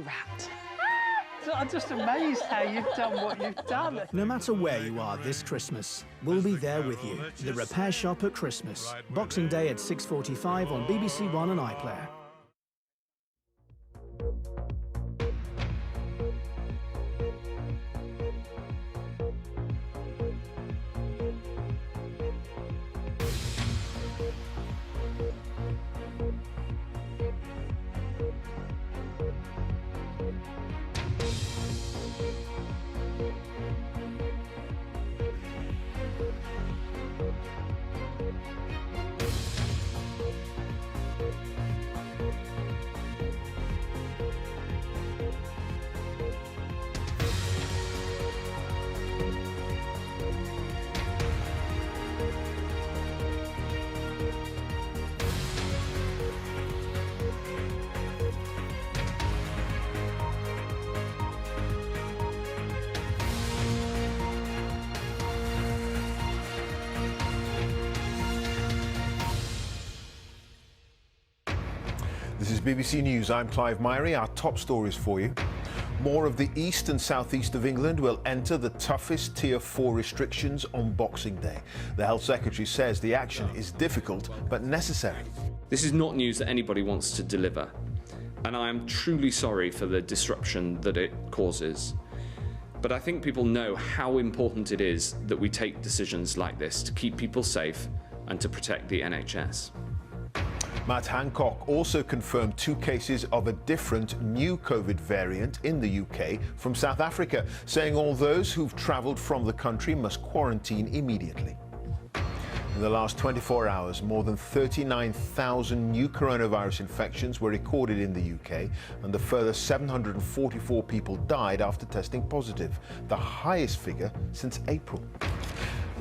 rat. I'm just amazed how you've done what you've done. No matter where you are this Christmas, we'll be there with you. The Repair Shop at Christmas. Boxing Day at 6:45 on BBC One and iPlayer. This is BBC News. I'm Clive Myrie. Our top stories for you. More of the east and southeast of England will enter the toughest Tier 4 restrictions on Boxing Day. The Health Secretary says the action is difficult but necessary. This is not news that anybody wants to deliver, and I am truly sorry for the disruption that it causes. But I think people know how important it is that we take decisions like this to keep people safe and to protect the NHS. Matt Hancock also confirmed 2 cases of a different new COVID variant in the UK from South Africa, saying all those who've travelled from the country must quarantine immediately. In the last 24 hours, more than 39,000 new coronavirus infections were recorded in the UK, and a further 744 people died after testing positive, the highest figure since April.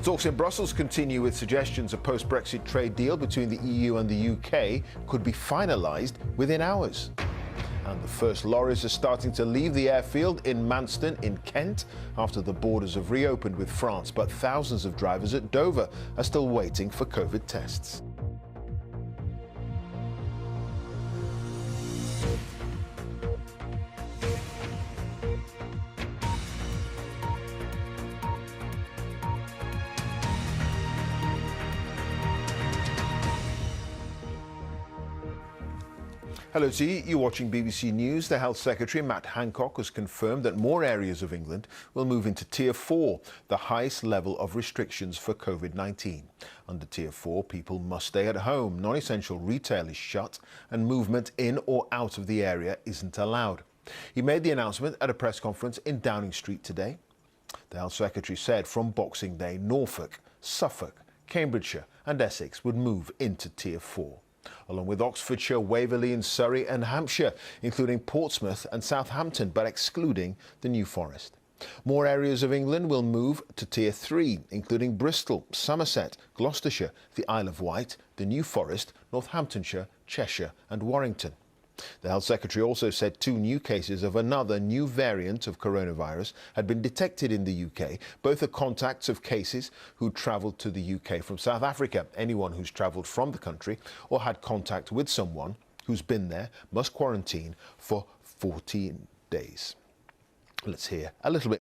Talks in Brussels continue with suggestions a post-Brexit trade deal between the EU and the UK could be finalised within hours. And the first lorries are starting to leave the airfield in Manston in Kent after the borders have reopened with France, but thousands of drivers at Dover are still waiting for COVID tests. Hello to you. You're watching BBC News. The Health Secretary, Matt Hancock, has confirmed that more areas of England will move into Tier 4, the highest level of restrictions for COVID-19. Under Tier 4, people must stay at home, non-essential retail is shut, and movement in or out of the area isn't allowed. He made the announcement at a press conference in Downing Street today. The Health Secretary said from Boxing Day, Norfolk, Suffolk, Cambridgeshire and Essex would move into Tier 4. Along with Oxfordshire, Waverley and Surrey and Hampshire, including Portsmouth and Southampton, but excluding the New Forest. More areas of England will move to Tier 3, including Bristol, Somerset, Gloucestershire, the Isle of Wight, the New Forest, Northamptonshire, Cheshire and Warrington. The Health Secretary also said 2 new cases of another new variant of coronavirus had been detected in the UK. Both are contacts of cases who travelled to the UK from South Africa. Anyone who's travelled from the country or had contact with someone who's been there must quarantine for 14 days. Let's hear a little bit